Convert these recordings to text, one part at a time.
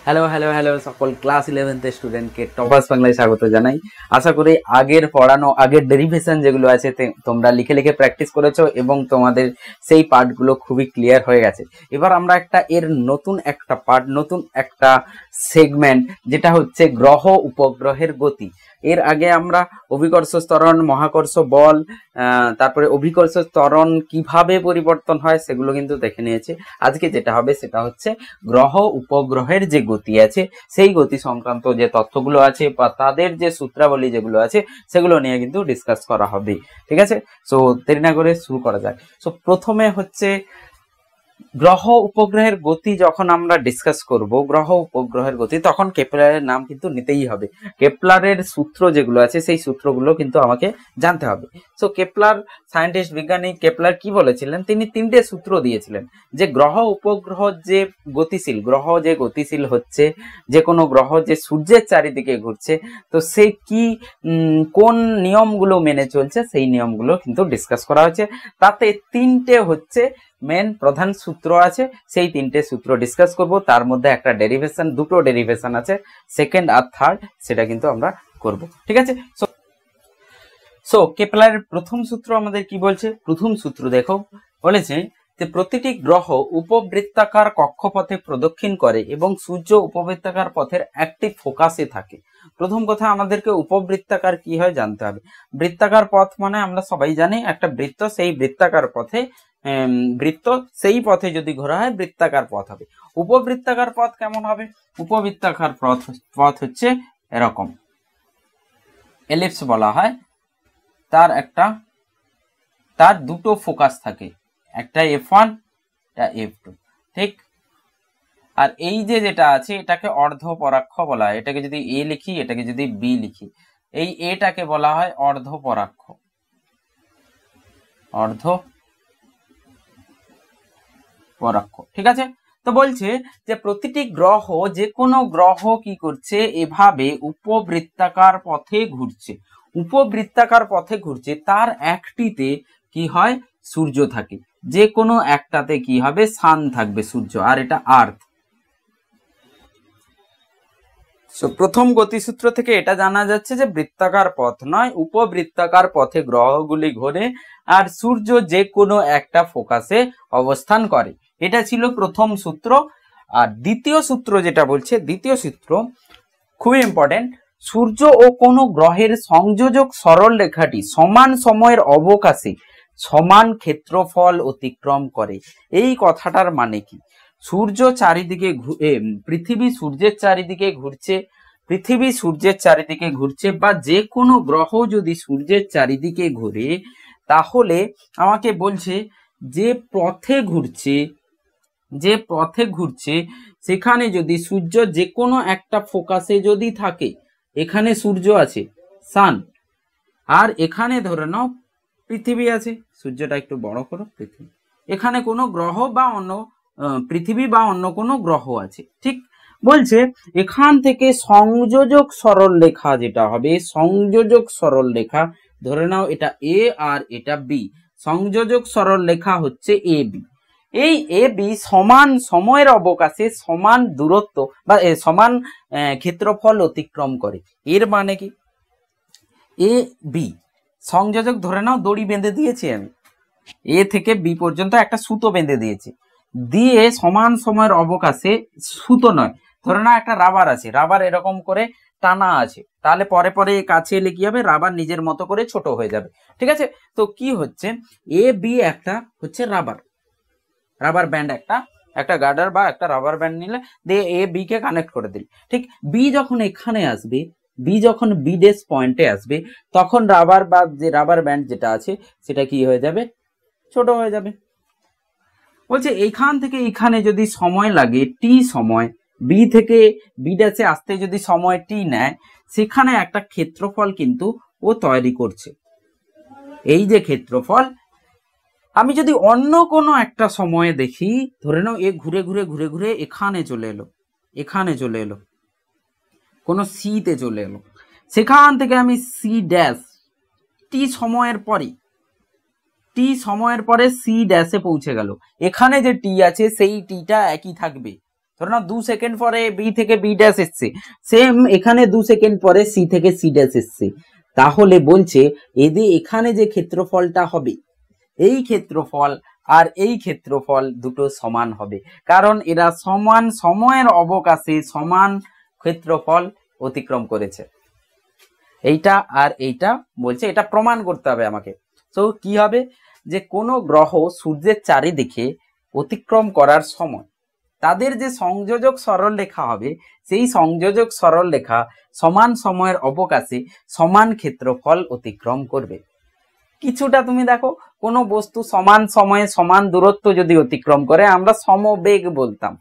Hello hello hello সকল class 11 স্টুডেন্টকে toppers বাংলায় স্বাগত জানাই। আশা করি আগের পড়ানো আগের ডেরিভেশন যেগুলো আছে তোমরা লিখে লিখে প্র্যাকটিস করেছো এবং তোমাদের সেই পার্টগুলো খুবই ক্লিয়ার হয়ে গেছে। এবার আমরা এর নতুন একটা পার্ট, নতুন একটা সেগমেন্ট, যেটা হচ্ছে গ্রহ উপগ্রহের গতি। এর আগে আমরা অভিকর্ষ ত্বরণ, মহাকর্ষ বল, তারপরে অভিকর্ষ ত্বরণ কিভাবে পরিবর্তন হয় সেগুলো কিন্তু দেখে নিয়েছি। আজকে যেটা হবে সেটা হচ্ছে গ্রহ উপগ্রহের যে গতি আছে সেই গতি সংক্রান্ত যে তথ্যগুলো আছে বা তাদের যে সূত্রাবলী যেগুলো আছে সেগুলো নিয়ে কিন্তু ডিসকাস করা হবে। ঠিক আছে, সো দেরি না করে শুরু করা যাক। সো প্রথমে হচ্ছে গ্রহ উপগ্রহের গতি। যখন আমরা ডিসকাস করব গ্রহ উপগ্রহের গতি, তখন কেপলারের নাম কিন্তু নিতেই হবে। কেপলারের সূত্র যেগুলো আছে সেই সূত্রগুলো কিন্তু আমাকে জানতে হবে। সো কেপলার সায়েন্টিস্ট, বিজ্ঞানী কেপলার কি বলেছিলেন? তিনি তিনটে সূত্র দিয়েছিলেন যে গ্রহ উপগ্রহ যে গতিশীল, গ্রহ যে গতিশীল হচ্ছে, যে কোনো গ্রহ যে সূর্যের চারিদিকে ঘুরছে, তো সেই কি কোন নিয়মগুলো মেনে চলছে সেই নিয়মগুলো কিন্তু ডিসকাস করা হয়েছে। তাতে তিনটে হচ্ছে মেন প্রধান সূত্র আছে, সেই তিনটে সূত্র ডিসকাস করব। তার মধ্যে একটা ডেরিভেশন, দুটো ডেরিভেশন আছে, সেকেন্ড আর থার্ড, সেটা কিন্তু আমরা করব। ঠিক আছে, সো কেপলারের প্রথম সূত্র আমাদের কি বলছে? প্রথম সূত্র দেখো, বলেছে যে প্রতিটি গ্রহ উপবৃত্তাকার কক্ষপথে প্রদক্ষিণ করে এবং সূর্য উপবৃত্তাকার পথের একটি ফোকাসে থাকে। প্রথম কথা, আমাদেরকে উপবৃত্তাকার কি হয় জানতে হবে। বৃত্তাকার পথ মানে আমরা সবাই জানি একটা বৃত্ত, সেই বৃত্তাকার পথে সেই পথে যদি ঘোরা হয় বৃত্তাকার পথ হবে। উপবৃত্তাকার পথ কেমন হবে? উপবৃত্তাকার পথ হচ্ছে এরকম, এলিপস বলা হয়। তার দুটো ফোকাস থাকে, একটা F1, একটা F2, ঠিক। আর এই যেটা আছে এটাকে অর্ধপরাক্ষ বলা হয়। এটাকে যদি A লিখি, এটাকে যদি B লিখি, এই এটাকে বলা হয় অর্ধপরাক্ষ, অর্ধপরাক্ষ। ঠিক আছে, তো বলছে যে প্রতিটি গ্রহ, যে কোনো গ্রহ কি করছে, এভাবে উপবৃত্তাকার পথে ঘুরছে। উপবৃত্তাকার পথে ঘুরছে, তার একটিতে কি হয়? সূর্য থাকে। যে কোনো একটাতে কি হবে? সান থাকবে, সূর্য, আর এটা আর্থ। প্রথম গতিসূত্র থেকে এটা জানা যাচ্ছে যে বৃত্তাকার পথ নয়, উপবৃত্তাকার পথে গ্রহগুলি ঘোরে আর সূর্য যে কোনো একটা ফোকাসে অবস্থান করে। এটা ছিল প্রথম সূত্র। আর দ্বিতীয় সূত্র যেটা বলছে, দ্বিতীয় সূত্র খুবই ইম্পর্টেন্ট। সূর্য ও কোনো গ্রহের সংযোজক সরল রেখাটি সমান সময়ের অবকাশে সমান ক্ষেত্রফল অতিক্রম করে। এই কথাটার মানে কি? সূর্য চারিদিকে পৃথিবী সূর্যের চারিদিকে ঘুরছে, পৃথিবী সূর্যের চারিদিকে ঘুরছে, বা যে কোনো গ্রহ যদি সূর্যের চারিদিকে ঘুরে, তাহলে আমাকে বলছে যে পথে ঘুরছে সেখানে যদি সূর্য যে কোনো একটা ফোকাসে যদি থাকে, এখানে সূর্য আছে, সান, আর এখানে ধরে নাও পৃথিবী আছে, সূর্যটা একটু বড় করো, পৃথিবী, এখানে কোনো গ্রহ বা অন্য পৃথিবী বা অন্য কোনো গ্রহ আছে, ঠিক। বলছে এখান থেকে সংযোজক সরল রেখা যেটা হবে, সংযোজক সরল রেখা, ধরে নাও এটা এ আর এটা বি, সংযোজক সরল রেখা হচ্ছে এ বি। এই এ বি সমান সময়ের অবকাশে সমান দূরত্ব বা সমান ক্ষেত্রফল অতিক্রম করে। এর মানে কি? এ বি সংযোজক, ধরে নাও দড়ি বেঁধে দিয়েছি আমি, এ থেকে বি পর্যন্ত একটা সুতো বেঁধে দিয়েছি, দিয়ে সমান সময়ের অবকাশে, সুতো নয়, ধরে নাও একটা রাবার আছে, রাবার এরকম করে টানা আছে, তাহলে পরে পরে কাছে এলে কি হবে? রাবার নিজের মতো করে ছোট হয়ে যাবে। ঠিক আছে, তো কি হচ্ছে, এ বি একটা হচ্ছে রাবার ব্যান্ড, একটা গার্ডার বা একটা রাবার ব্যান্ড নিলে দিয়ে এ বি কে কানেক্ট করে দিল, ঠিক। বি যখন এখানে আসবে, বি যখন বি ডেস পয়েন্টে আসবে, তখন রাবার বা যে রাবার ব্যান্ড যেটা আছে সেটা কি হয়ে যাবে? ছোট হয়ে যাবে। বলছে এইখান থেকে এখানে যদি সময় লাগে টি সময়, বি থেকে বি ড্যাশে আসতে যদি সময় টি নেয়, সেখানে একটা ক্ষেত্রফল কিন্তু ও তৈরি করছে। এই যে ক্ষেত্রফল, আমি যদি অন্য কোনো একটা সময়ে দেখি, ধরে নাও এ ঘুরে ঘুরে ঘুরে ঘুরে এখানে চলে এলো, কোনো সিতে চলে এলো, সেখান থেকে আমি সি ড্যাশ টি সময়ের পরে সি ড্যাশে পৌঁছে গেল। এখানে যে টি আছে সেই টিটা একই থাকবে, ধরো না 2 সেকেন্ড পরে বি থেকে বি ড্যাশ এসছে, সেম এখানে 2 সেকেন্ড পরে সি থেকে সি ড্যাশ এসছে, তাহলে বলছে এদের এখানে যে ক্ষেত্রফলটা হবে, এই ক্ষেত্রফল আর এই ক্ষেত্রফল দুটো সমান হবে, কারণ এরা সমান সময়ের অবকাশে সমান ক্ষেত্রফল অতিক্রম করেছে। এইটা আর এইটা বলছে, এটা প্রমাণ করতে হবে আমাকে। তো কি হবে, যে কোনো গ্রহ সূর্যের চারিদিকে অতিক্রম করার সময় তাদের যে সংযোজক সরলরেখা হবে, সেই সংযোজক সরলরেখা সমান সময়ের অবকাশে সমান ক্ষেত্রফল অতিক্রম করবে। কিছুটা তুমি দেখো, কোনো বস্তু সমান সময়ে সমান দূরত্ব যদি অতিক্রম করে আমরা সমবেগ বলতাম,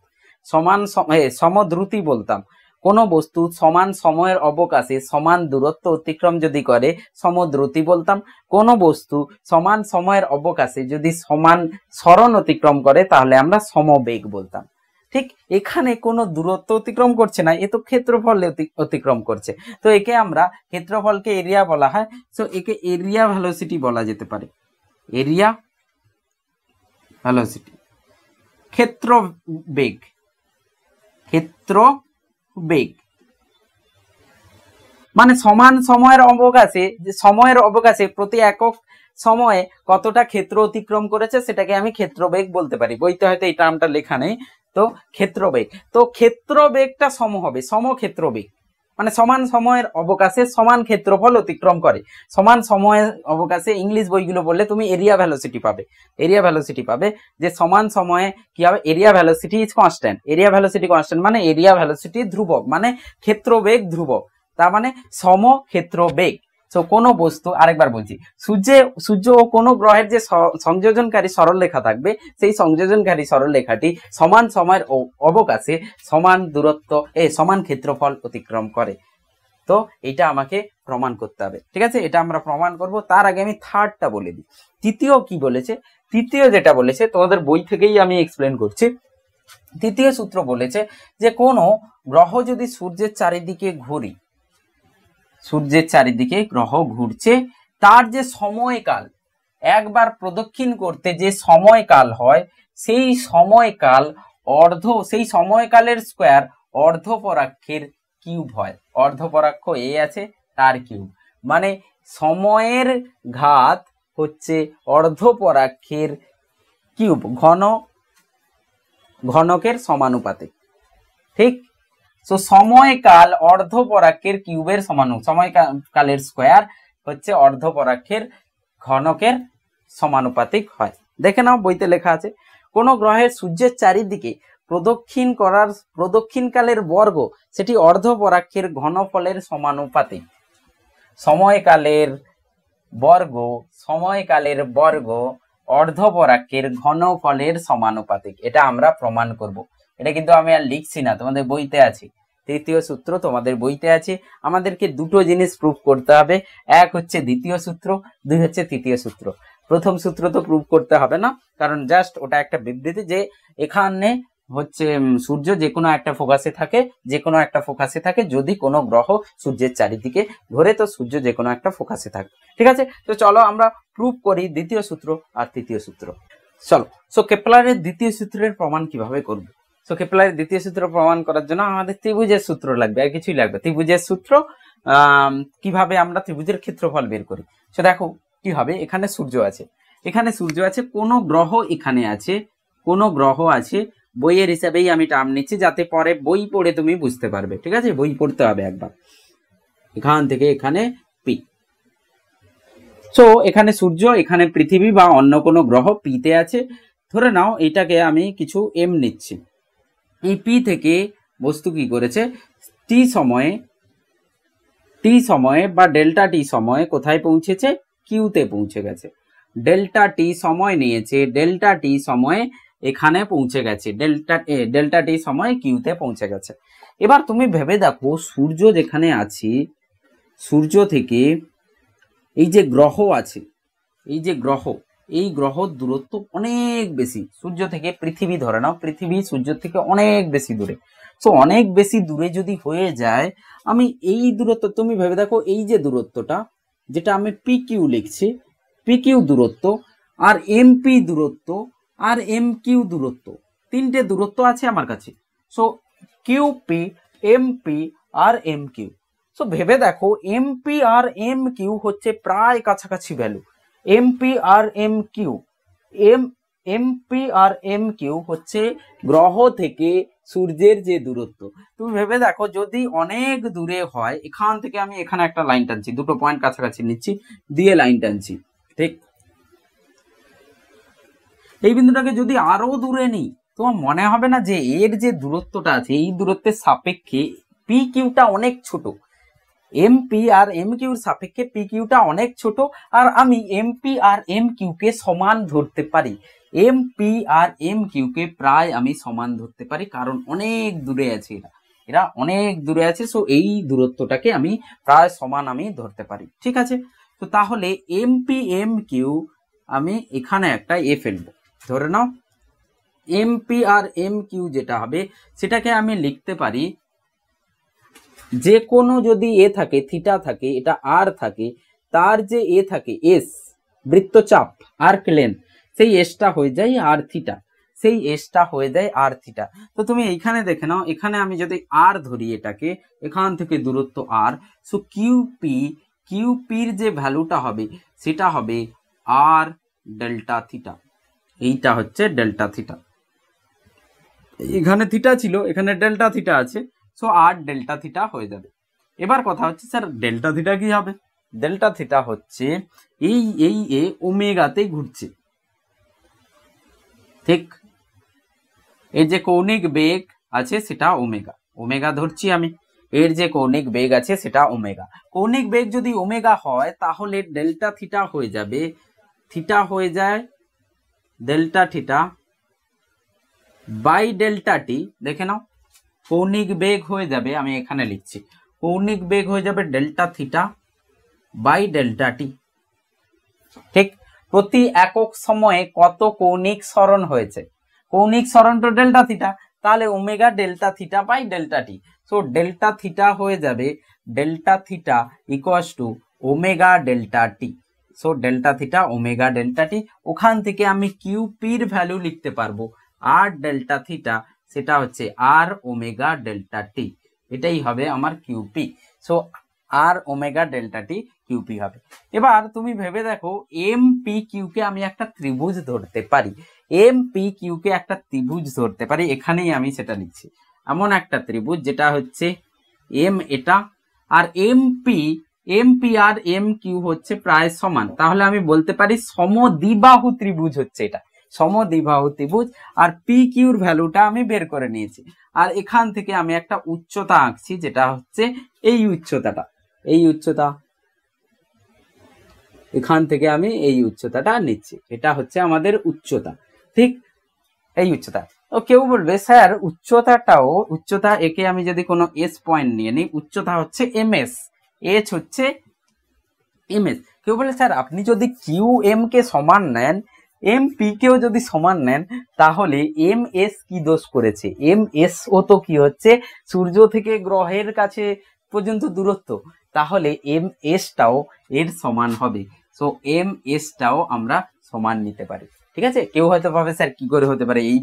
সমদ্রুতি বলতাম। কোনো বস্তু সমান সময়ের অবকাশে সমান দূরত্ব অতিক্রম যদি করে সমদ্রুতি বলতাম। কোনো বস্তু সমান সময়ের অবকাশে যদি সমান সরণ অতিক্রম করে তাহলে আমরা সমবেগ বলতাম। ঠিক এখানে কোনো দূরত্ব অতিক্রম করছে না, এ তো ক্ষেত্রফল অতিক্রম করছে, তো একে আমরা ক্ষেত্রফলকে এরিয়া বলা হয়। তো একে এরিয়া ভেলোসিটি বলা যেতে পারে, এরিয়া ভেলোসিটি। ক্ষেত্র বেগ, ক্ষেত্র বেগ মানে সমান সময়ের অবকাশে, যে সময়ের অবকাশে প্রতি একক সময়ে কতটা ক্ষেত্র অতিক্রম করেছে সেটাকে আমি ক্ষেত্রবেগ বলতে পারি। বইতে হয়তো এই টার্মটা লেখা নেই, তো ক্ষেত্রবেগ। তো ক্ষেত্রবেগটা সম হবে সমক্ষেত্রবেগ, মানে সমান সময়ের অবকাশে সমান ক্ষেত্রফল অতিক্রম করে। সমান সময়ের অবকাশে ইংলিশ বইগুলো বললে তুমি এরিয়া ভেলোসিটি পাবে, এরিয়া ভেলোসিটি পাবে, যে সমান সময়ে কি হবে, area velocity is constant. Area velocity constant মানে এরিয়া ভেলোসিটি ধ্রুবক, মানে ক্ষেত্রবেগ ধ্রুবক, তার মানে সমক্ষেত্রবেগ। তো কোনো বস্তু, আরেকবার বলছি, সূর্য ও কোনো গ্রহের যে সংযোজনকারী সরলরেখা থাকবে, সেই সংযোজনকারী সরলরেখাটি সমান সময়ের অবকাশে সমান দূরত্ব সমান ক্ষেত্রফল অতিক্রম করে। তো এটা আমাকে প্রমাণ করতে হবে, ঠিক আছে? এটা আমরা প্রমাণ করব। তার আগে আমি থার্ডটা বলে দিই। তৃতীয় কি বলেছে, তৃতীয় যেটা বলেছে তোমাদের বই থেকেই আমি এক্সপ্লেন করছি। তৃতীয় সূত্র বলেছে যে কোনো গ্রহ যদি সূর্যের চারিদিকে ঘুরি, সূর্যের চারিদিকে গ্রহ ঘুরছে, তার যে সময়কাল, একবার প্রদক্ষিণ করতে যে সময়কাল হয়, সেই সময়কাল সেই সময়কালের স্কোয়ার অর্ধপরাক্ষের কিউব হয়। অর্ধপরাক্ষ এ আছে, তার কিউব, মানে সময়ের ঘাত হচ্ছে অর্ধপরাক্ষের কিউব, ঘনকের সমানুপাতিক, ঠিক? তো সময়কাল অর্ধপরাক্ষের কিউবের সমানুপাতিক, সময়কালের স্কোয়ার হচ্ছে অর্ধপরাক্ষের ঘনকের সমানুপাতিক হয়। দেখে নাও বইতে লেখা আছে, কোন গ্রহের সূর্যের চারিদিকে প্রদক্ষিণকালের বর্গ সেটি অর্ধপরাক্ষের ঘনফলের সমানুপাতিক। সময়কালের বর্গ অর্ধপরাক্ষের ঘনফলের সমানুপাতিক, এটা আমরা প্রমাণ করব। এটা কিন্তু আমি আর লিখছি না, তোমাদের বইতে আছে। তৃতীয় সূত্র তোমাদের বইতে আছে। আমাদেরকে দুটো জিনিস প্রুভ করতে হবে, এক হচ্ছে দ্বিতীয় সূত্র, দুই হচ্ছে তৃতীয় সূত্র। প্রথম সূত্র তো প্রুভ করতে হবে না, কারণ জাস্ট ওটা একটা বিবৃতি যে এখানে হচ্ছে সূর্য যে কোনো একটা ফোকাসে থাকে, যদি কোনো গ্রহ সূর্যের চারিদিকে ঘোরে তো সূর্য যে কোনো একটা ফোকাসে থাকে, ঠিক আছে? তো চলো আমরা প্রুভ করি দ্বিতীয় সূত্র আর তৃতীয় সূত্র। চলো, সো কেপলারের দ্বিতীয় সূত্রের প্রমাণ কিভাবে করব? সো কেপলারের দ্বিতীয় সূত্র প্রমাণ করার জন্য আমাদের ত্রিভুজের সূত্র লাগবে, আর কিছুই লাগবে। ত্রিভুজের সূত্র কিভাবে আমরা ত্রিভুজের ক্ষেত্রফল বের করি। সো দেখো কি হবে, এখানে সূর্য আছে, কোনো গ্রহ এখানে আছে, কোনো গ্রহ আছে, বইয়ের হিসাবেই আমি টার্ম নিচ্ছি যাতে পরে বই পড়ে তুমি বুঝতে পারবে, ঠিক আছে? বই পড়তে হবে একবার। এখান থেকে এখানে পি, সো এখানে সূর্য, এখানে পৃথিবী বা অন্য কোনো গ্রহ পিতে আছে। ধরে নাও এটাকে আমি কিছু এম নিচ্ছি, এই পি থেকে বস্তু কি করেছে, টি সময়ে বা ডেল্টা টি সময়ে কোথায় পৌঁছেছে, কিউতে পৌঁছে গেছে। ডেল্টা টি সময় নিয়েছে, ডেল্টা টি সময়ে এখানে পৌঁছে গেছে, ডেল্টা টি সময়ে কিউতে পৌঁছে গেছে। এবার তুমি ভেবে দেখো, সূর্য যেখানে আছে, সূর্য থেকে এই যে গ্রহ আছে, এই গ্রহর দূরত্ব অনেক বেশি। সূর্য থেকে পৃথিবী, ধরে নাও পৃথিবী সূর্য থেকে অনেক বেশি দূরে। তো অনেক বেশি দূরে যদি হয়ে যায়, আমি এই দূরত্ব, তুমি ভেবে দেখো এই যে দূরত্বটা, যেটা আমি পি কিউ লিখছি, পি কিউ দূরত্ব আর এমপি দূরত্ব আর এম কিউ দূরত্ব, তিনটে দূরত্ব আছে আমার কাছে। সো কিউপি, এমপি আর এম কিউ। সো ভেবে দেখো এমপি আর এম কিউ হচ্ছে প্রায় কাছাকাছি ভ্যালু। এমপি আর এম কিউ, এমপি আর এম কিউ হচ্ছে গ্রহ থেকে সূর্যের যে দূরত্ব। তুমি ভেবে দেখো যদি অনেক দূরে হয়, এখান থেকে আমি এখানে একটা লাইন টানছি, দুটো পয়েন্ট কাছাকাছি নিচ্ছি, দিয়ে লাইন টানছি, ঠিক? এই বিন্দুটাকে যদি আরো দূরে নিই, তোমার মনে হবে না যে এর যে দূরত্বটা আছে, এই দূরত্বের সাপেক্ষে পি কিউটা অনেক ছোট। এমপি আর এম কিউর সাপেক্ষে পি কিউটা অনেক ছোট, আর আমি এমপি আর এম কিউকে সমান ধরতে পারি। এমপি আর এম কিউকে প্রায় আমি সমান ধরতে পারি, কারণ অনেক দূরে আছে এরা অনেক দূরে আছে। সো এই দূরত্বটাকে আমি প্রায় সমান আমি ধরতে পারি, ঠিক আছে? তো তাহলে এমপি এম কিউ আমি এখানে একটা এ ফেলবো, ধরে নাও এমপি আর এম কিউ যেটা হবে সেটাকে আমি লিখতে পারি, যে কোনো যদি এ থাকে, থিটা থাকে, এটা আর থাকে, তার যে এ থাকে এস, বৃত্তচাপ, আর্ক লেন্থ, সেই এসটা হয়ে যায় আর থিটা, সেই এসটা হয়ে যায় আর থিটা। তো তুমি এইখানে দেখে নাও, এখানে আমি যদি আর ধরি এটাকে, এখান থেকে দূরত্ব আর, সো কিউপির যে ভ্যালুটা হবে সেটা হবে আর ডেল্টা থিটা। এইটা হচ্ছে ডেল্টা থিটা। এখানে থিটা ছিল, এখানে ডেল্টা থিটা আছে, সো আর ডেল্টা থিটা হয়ে যাবে। এবার কথা হচ্ছে স্যার ডেল্টা থিটা কি হবে? ডেল্টা থিটা হচ্ছে এই এ ওমেগাতে ঘুরছে, ঠিক? এর যে কৌণিক বেগ আছে সেটা ওমেগা, ওমেগা ধরছি আমি, এর যে কৌণিক বেগ আছে সেটা ওমেগা। কৌণিক বেগ যদি ওমেগা হয় তাহলে ডেল্টা থিটা হয়ে যাবে, থিটা হয়ে যায় ডেল্টা থিটা বাই ডেল্টা টি। দেখে নাও কৌণিক বেগ হয়ে যাবে, আমি এখানে লিখছি, কৌণিক বেগ হয়ে যাবে ডেল্টা থিটা বাই ডেল্টা টি, ঠিক? প্রতি একক সময়ে কত কৌণিক সরণ হয়েছে, কৌণিক সরণ তো ডেল্টা থিটা, তাহলে omega delta theta by delta T. So delta theta হয়ে যাবে delta theta equals to omega delta T. So delta theta omega delta T, ওখান থেকে আমি কিউপির ভ্যালু লিখতে পারবো আর ডেল্টা থিটা, সেটা হচ্ছে আর ওমেগা ডেল্টা টি, এটাই হবে আমার কিউপি। সো আর ওমেগা ডেল্টা টি কিউপি হবে। এবার তুমি ভেবে দেখো এম পি কিউকে আমি একটা ত্রিভুজ ধরতে পারি, এম পি কিউকে একটা ত্রিভুজ ধরতে পারি, এখানেই আমি সেটা লিখছি, এমন একটা ত্রিভুজ যেটা হচ্ছে এম এটা, আর এমপি আর এম কিউ হচ্ছে প্রায় সমান, তাহলে আমি বলতে পারি সমদ্বিবাহু ত্রিভুজ হচ্ছে এটা, সমদ্বিবাহু ত্রিভুজ। আর পি কিউর ভ্যালুটা আমি বের করে নিয়েছি, আর এখান থেকে আমি একটা উচ্চতা আঁকছি, যেটা হচ্ছে এই উচ্চতাটা, এই উচ্চতা, এখান থেকে আমি এই উচ্চতাটা নিচ্ছি, এটা হচ্ছে আমাদের উচ্চতা, ঠিক? এই উচ্চতা। তো কেউ বলবে স্যার উচ্চতা একে আমি যদি কোনো এস পয়েন্ট নিয়ে নিই, উচ্চতা হচ্ছে এম এস, এইচ হচ্ছে এম এস। কেউ বলে স্যার আপনি যদি কিউ এম কে সমান নেন, এম পি কেও যদি সমান নেন, তাহলে এম এস কি দোষ করেছে? এম এস ও তো কি হচ্ছে সূর্য থেকে গ্রহের কাছে পর্যন্ত দূরত্ব, তাহলে এম এসটাও এর সমান হবে। সো এম এসটাও আমরা সমান নিতে পারি, ঠিক আছে? কেউ হয়তো ভাবে স্যার কি করে হতে পারে, এই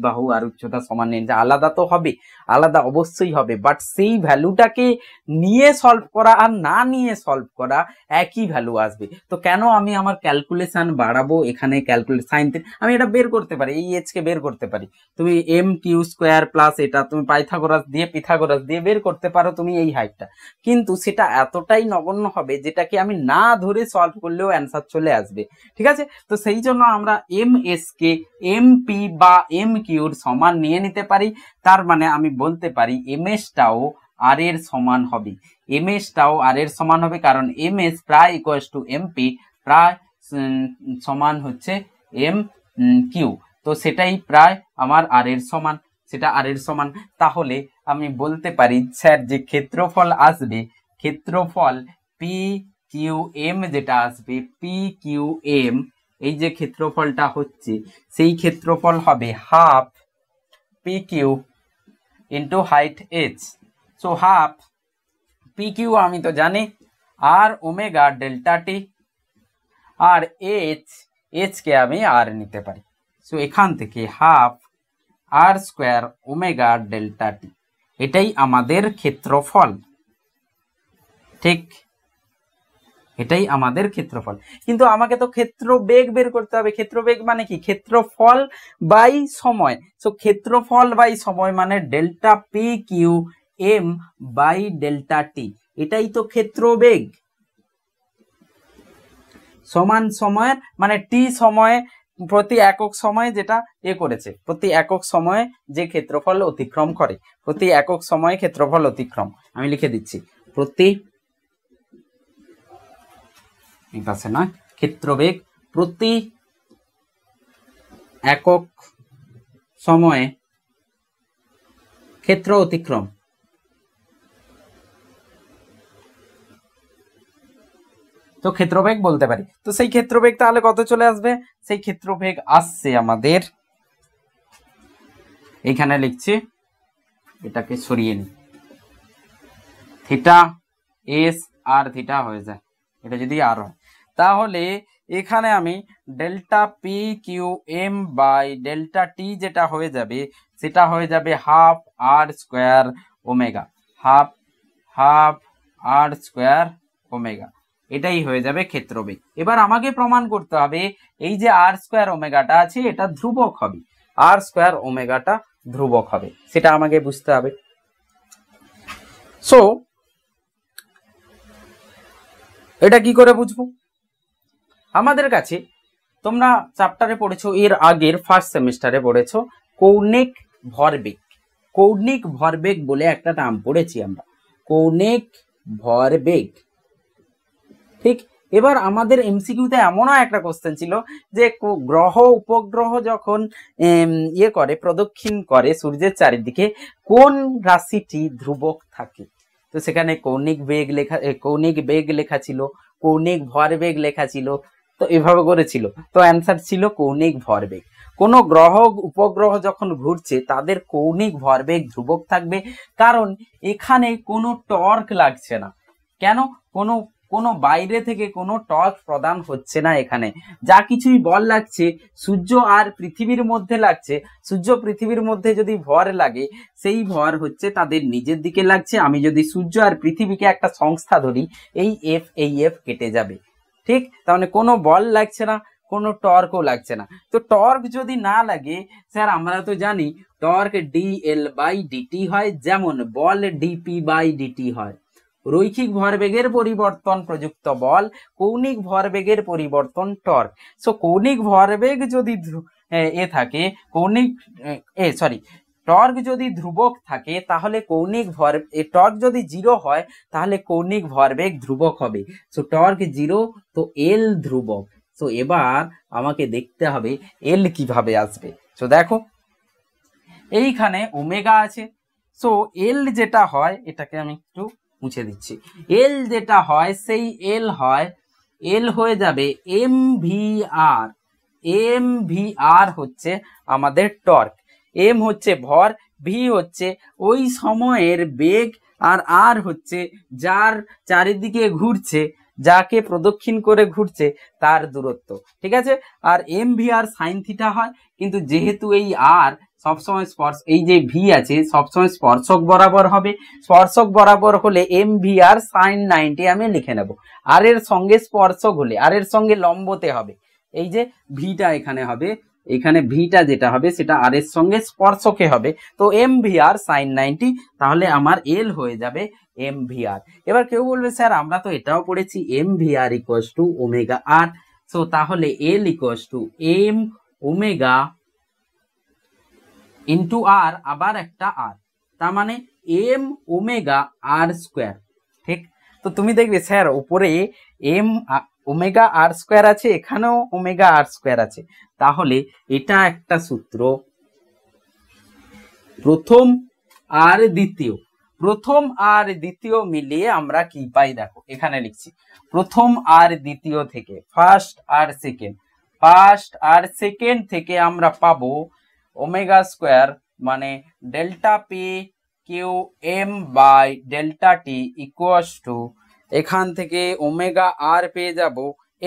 বাহু আর উচ্চতা সমান নেই, আলাদা তো হবে, আলাদা অবশ্যই হবে, বাট সেই ভ্যালুটাকে নিয়ে সলভ করা আর না নিয়ে সলভ করা একই ভ্যালু আসবে। তো কেন আমি আমার ক্যালকুলেশন বাড়াবো, এখানে সাইন, আমি এটা বের করতে পারি, এই এইচ কে বের করতে পারি, তুমি এম কিউ স্কোয়ার প্লাস এটা তুমি পিথাগোরাস দিয়ে বের করতে পারো তুমি এই হাইটটা, কিন্তু সেটা এতটাই নগণ্য হবে যেটাকে আমি না ধরে সলভ করলেও অ্যান্সার চলে আসবে, ঠিক আছে? তো সেই জন্য আমরা M S K M P বা এম কিউর সমান নিয়ে নিতে পারি, তার মানে আমি বলতে পারি এম এসটাও আর এর সমান হবে, এম এসটাও আর এর সমান হবে, কারণ এম এস প্রায় ইকুয়ালস টু এম পি, প্রায় সমান হচ্ছে এম কিউ, তো সেটাই প্রায় আমার আর এর সমান, সেটা আর এর সমান। তাহলে আমি বলতে পারি স্যার যে ক্ষেত্রফল আসবে, ক্ষেত্রফল পি কিউ এম যেটা আসবে, পি কিউ এম, এই যে ক্ষেত্রফলটা হচ্ছে সেই ক্ষেত্রফল হবে half P Q into height H. So half P Q আমি তো জানি আর ওমেগা ডেল্টা টি, আর এইচ কে আমি আর নিতে পারি। সো এখান থেকে half R square omega delta T, এটাই আমাদের ক্ষেত্রফল। ঠিক, এটাই আমাদের ক্ষেত্রফল। কিন্তু আমাকে তো ক্ষেত্র বেগ বের করতে হবে। ক্ষেত্র বেগ মানে কি? ক্ষেত্রফল বাই সময়। সো ক্ষেত্রফল বাই সময় মানে delta P Q M by delta T, এটাই তো ক্ষেত্র বেগ। সমান সময়ের মানে টি সময়ে প্রতি একক সময়ে যেটা করেছে, প্রতি একক সময়ে যে ক্ষেত্রফল অতিক্রম করে, প্রতি একক সময়ে ক্ষেত্রফল অতিক্রম। আমি লিখে দিচ্ছি, প্রতি পাশে নয়, ক্ষেত্রবেগ প্রতি একক সময়ে ক্ষেত্র অতিক্রম। তো ক্ষেত্রবেগ বলতে পারি। তো সেই ক্ষেত্রবেগ তাহলে কত চলে আসবে? সেই ক্ষেত্রবেগ আসছে আমাদের, এইখানে লিখছি, এটাকে সরিয়ে নি, থিটা এস আর থিটা হয়ে যায়। এটা যদি আর হয় তাহলে এখানে আমি delta P Q M by delta T যেটা হয়ে যাবে সেটা হয়ে যাবে half R square omega, half R square omega, এটাই হয়ে যাবে ক্ষেত্রবেগ। এবার আমাকে প্রমাণ করতে হবে এই যে আর স্কোয়ার ওমেগাটা আছে এটা ধ্রুবক হবে, আর স্কোয়ার ওমেগাটা ধ্রুবক হবে, সেটা আমাকে বুঝতে হবে। সো এটা কি করে বুঝবো? আমাদের কাছে তোমরা চ্যাপ্টারে পড়েছো, এর আগের ফার্স্ট সেমিস্টারে পড়েছো কৌণিক ভরবেগ। কৌণিক ভরবেগ বলে একটা নাম পড়েছি আমরা, কৌণিক ভরবেগ। ঠিক, এবার আমাদের এমসিকিউতে এমনও একটা কোশ্চেন ছিল যে গ্রহ উপগ্রহ যখন করে প্রদক্ষিণ করে সূর্যের চারিদিকে, কোন রাশিটি ধ্রুবক থাকে? তো সেখানে কৌণিক বেগ লেখা ছিল, কৌণিক ভরবেগ লেখা ছিল, তো এভাবে করেছিল। তো অ্যান্সার ছিল কৌণিক ভরবেগ। কোন গ্রহ উপগ্রহ যখন ঘুরছে তাদের কৌণিক ভরবেগ ধ্রুবক থাকবে, কারণ এখানে কোনো টর্ক লাগছে না। কেন? কোনো বাইরে থেকে কোনো টর্ক প্রদান হচ্ছে না। এখানে যা কিছুই বল লাগছে সূর্য আর পৃথিবীর মধ্যে লাগছে। সূর্য পৃথিবীর মধ্যে যদি ভর লাগে, সেই ভর হচ্ছে তাদের নিজের দিকে লাগছে। আমি যদি সূর্য আর পৃথিবীকে একটা সংস্থা ধরি, এই এফ কেটে যাবে। ঠিক, তাহলে কোনো বল লাগছে না, কোনো টর্কও লাগছে না। তো টর্ক যদি না লাগে, স্যার আমরা তো জানি টর্ক ডিএল বাই ডিটি হয়, যেমন বল ডিপি বাই ডিটি হয়। রৈখিক ভরবেগের পরিবর্তন প্রযুক্ত বল, কৌণিক ভরবেগের পরিবর্তন টর্ক। সো কৌণিক ভরবেগ যদি থাকে, টর্ক যদি ধ্রুবক থাকে তাহলে টর্ক যদি 0 হয় তাহলে কৌণিক ভরবেগ ধ্রুবক হবে। সো টর্ক 0, তো এল ধ্রুবক। সো এবার আমাকে দেখতে হবে এল কিভাবে আসবে। সো দেখো এইখানে ওমেগা আছে। সো এল যেটা হয়, এটাকে আমি একটু মুছে দিচ্ছি, এল যেটা হয় সেই এল হয়ে যাবে এম ভি আর। এম ভি আর হচ্ছে আমাদের টর্ক, এম হচ্ছে ভর, ভি হচ্ছে ওই সময়ের বেগ, আর হচ্ছে যার চারিদিকে ঘুরছে, যাকে প্রদক্ষিণ করে ঘুরছে তার দূরত্ব। ঠিক আছে, আর এম ভি আর সাইন থিটা হয়। কিন্তু যেহেতু এই আর সবসময় এই যে ভি আছে সবসময় স্পর্শক বরাবর হবে, স্পর্শক বরাবর হলে এম ভি আর সাইন 90 আমি লিখে নেব। আর এর সঙ্গে স্পর্শক হলে, আর এর সঙ্গে লম্বতে হবে, এই যে ভিটা এখানে হবে, এখানে ভিটা যেটা হবে সেটা আর এর সঙ্গে স্পর্শকে হবে। তো এম ভি আর সাইন 90, তাহলে আমার এল হয়ে যাবে এম ভি আর। এবার কেউ বলবে স্যার আমরা তো এটাও পড়েছি M V R equals to omega R. So তাহলে L equals to M omega into R, আবার একটা আর, তার মানে এম ওমেগা আর স্কোয়ার। ঠিক, তো তুমি দেখবে স্যার উপরে এম ওমেগা আর স্কোয়ার আছে, এখানেও ওমেগা আর স্কোয়ার আছে। তাহলে এটা একটা সূত্র, প্রথম আর দ্বিতীয় মিলিয়ে আমরা কি পাই দেখো, এখানে লিখছি প্রথম আর দ্বিতীয় থেকে, ফার্স্ট আর সেকেন্ড থেকে আমরা পাবো ওমেগা স্কোয়ার মানে delta P Q M by delta T equals to, এখান থেকে ওমেগা আর পেয়ে যাব